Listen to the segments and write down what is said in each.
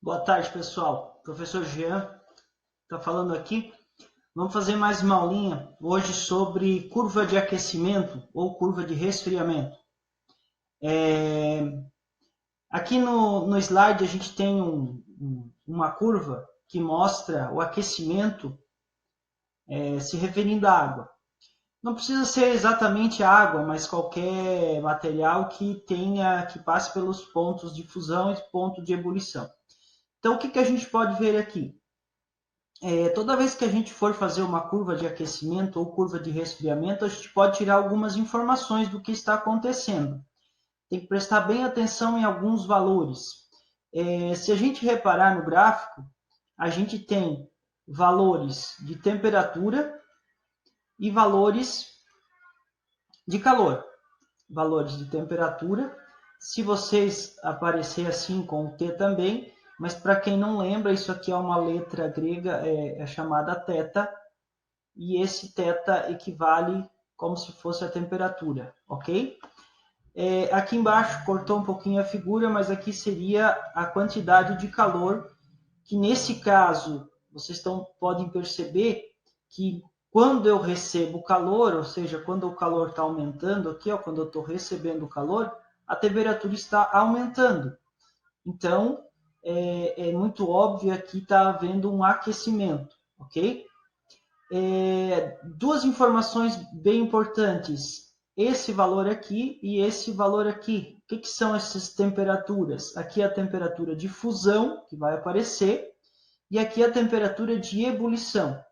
Boa tarde, pessoal. Professor Jean está falando aqui. Vamos fazer mais uma aulinha hoje sobre curva de aquecimento ou curva de resfriamento. Aqui no slide a gente tem uma curva que mostra o aquecimento se referindo à água. Não precisa ser exatamente água, mas qualquer material que passe pelos pontos de fusão e ponto de ebulição. Então, o que a gente pode ver aqui? Toda vez que a gente for fazer uma curva de aquecimento ou curva de resfriamento, a gente pode tirar algumas informações do que está acontecendo. Tem que prestar bem atenção em alguns valores. Se a gente reparar no gráfico, a gente tem valores de temperatura e valores de calor. Valores de temperatura. Se vocês aparecer assim com o T também, mas para quem não lembra, isso aqui é uma letra grega, é chamada θ, e esse θ equivale como se fosse a temperatura, ok? Aqui embaixo cortou um pouquinho a figura, mas aqui seria a quantidade de calor, que nesse caso, vocês podem perceber que quando eu recebo calor, ou seja, quando o calor está aumentando aqui, ó, quando eu estou recebendo calor, a temperatura está aumentando. Então, é muito óbvio aqui está havendo um aquecimento, ok? Duas informações bem importantes. Esse valor aqui e esse valor aqui. O que são essas temperaturas? Aqui é a temperatura de fusão, que vai aparecer, e aqui é a temperatura de ebulição.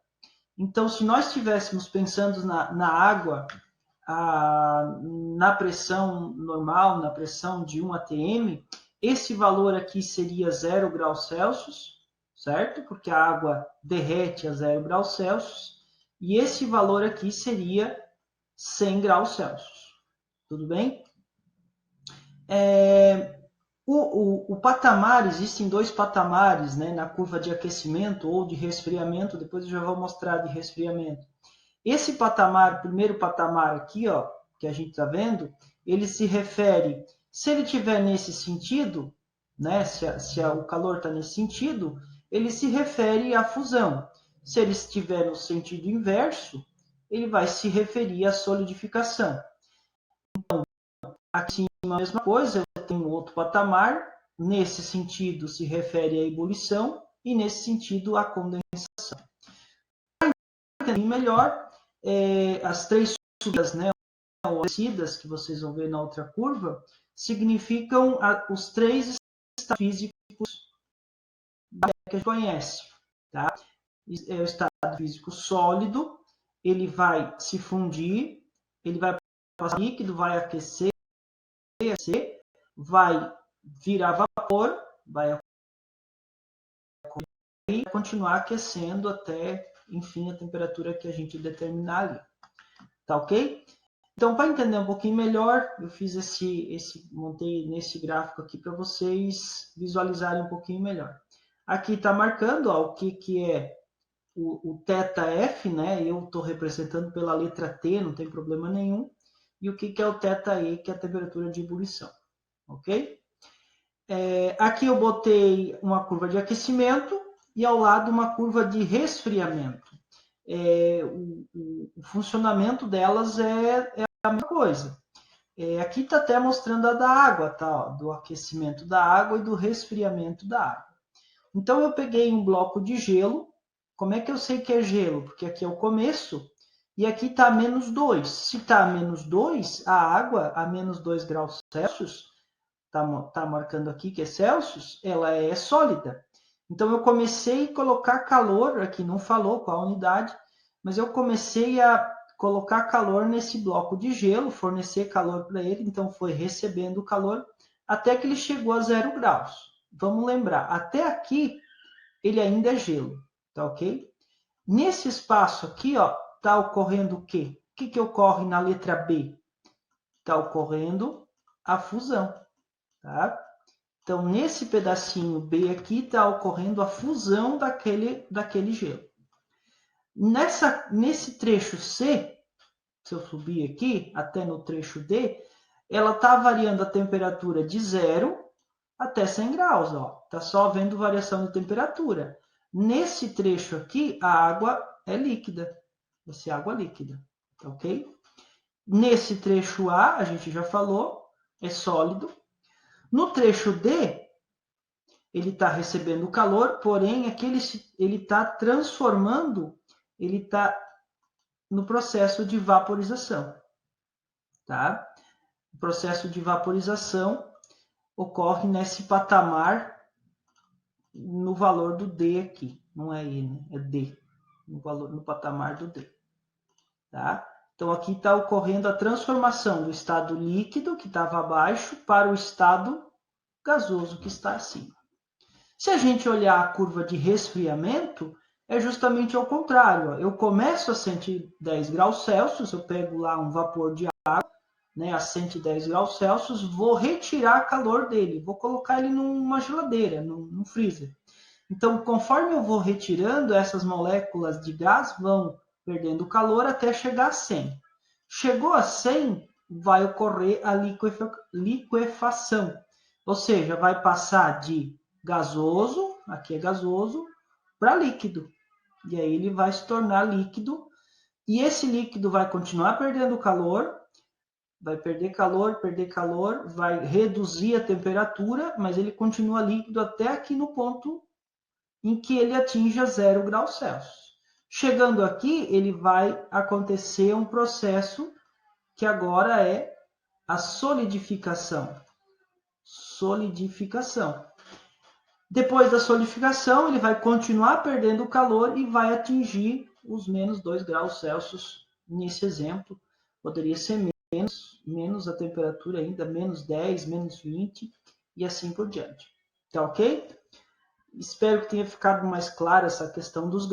Então, se nós estivéssemos pensando na água, na pressão normal, na pressão de 1 atm, esse valor aqui seria 0 graus Celsius, certo? Porque a água derrete a 0 graus Celsius. E esse valor aqui seria 100 graus Celsius. Tudo bem? O patamar, existem dois patamares, né, na curva de aquecimento ou de resfriamento, depois eu já vou mostrar de resfriamento. Esse patamar, primeiro patamar aqui, ó, que a gente está vendo, ele se refere, se ele estiver nesse sentido, né, se o calor está nesse sentido, ele se refere à fusão. Se ele estiver no sentido inverso, ele vai se referir à solidificação. Aqui em cima a mesma coisa, eu tenho outro patamar, nesse sentido se refere à ebulição e nesse sentido à condensação. Para entender melhor, as três subidas, né, ou descidas que vocês vão ver na outra curva, significam os três estados físicos que a gente conhece. Tá? É o estado físico sólido, ele vai se fundir, ele vai passar líquido, vai aquecer, vai virar vapor, vai continuar aquecendo até, enfim, a temperatura que a gente determinar ali. Tá ok? Então, para entender um pouquinho melhor, eu fiz montei nesse gráfico aqui para vocês visualizarem um pouquinho melhor. Aqui está marcando ó, o que é o θF, né? Eu estou representando pela letra T, não tem problema nenhum. E o que é o θE, que é a temperatura de ebulição. Ok? Aqui eu botei uma curva de aquecimento e ao lado uma curva de resfriamento. O funcionamento delas é a mesma coisa. Aqui está até mostrando a da água, tá? Ó, do aquecimento da água e do resfriamento da água. Então eu peguei um bloco de gelo. Como é que eu sei que é gelo? Porque aqui é o começo e aqui está a menos 2. Se está a menos 2, a água a menos 2 graus Celsius, está marcando aqui que é Celsius, ela é sólida. Então eu comecei a colocar calor, aqui não falou qual unidade, mas eu comecei a colocar calor nesse bloco de gelo, fornecer calor para ele, então foi recebendo calor até que ele chegou a 0 graus. Vamos lembrar, até aqui ele ainda é gelo, tá ok? Nesse espaço aqui, ó, tá ocorrendo o quê? O que ocorre na letra B? Está ocorrendo a fusão, tá? Então, nesse pedacinho B aqui, está ocorrendo a fusão daquele gelo. Nesse trecho C, se eu subir aqui, até no trecho D, ela está variando a temperatura de 0 até 100 graus. Ó. está só havendo variação de temperatura. Nesse trecho aqui, a água é líquida. Essa é água líquida, ok? Nesse trecho A, a gente já falou, é sólido. No trecho D, ele está recebendo calor, porém aqui ele está transformando, ele está no processo de vaporização. Tá? O processo de vaporização ocorre nesse patamar no valor do D aqui. Não é I, né? É D. No patamar do D. Tá? Então, aqui está ocorrendo a transformação do estado líquido, que estava abaixo, para o estado gasoso, que está acima. Se a gente olhar a curva de resfriamento, é justamente ao contrário. Eu começo a 110 graus Celsius, eu pego lá um vapor de água, né, a 110 graus Celsius, vou retirar calor dele, vou colocar ele numa geladeira, num freezer. Então, conforme eu vou retirando, essas moléculas de gás vão perdendo calor até chegar a 100. Chegou a 100, vai ocorrer a liquefação, ou seja, vai passar de gasoso, aqui é gasoso, para líquido. E aí ele vai se tornar líquido, e esse líquido vai continuar perdendo calor, vai perder calor, vai reduzir a temperatura, mas ele continua líquido até aqui no ponto em que ele atinja 0 graus Celsius. Chegando aqui, ele vai acontecer um processo que agora é a solidificação. Solidificação. Depois da solidificação, ele vai continuar perdendo calor e vai atingir os menos 2 graus Celsius. Nesse exemplo, poderia ser menos a temperatura ainda, menos 10, menos 20 e assim por diante. Tá ok? Espero que tenha ficado mais clara essa questão dos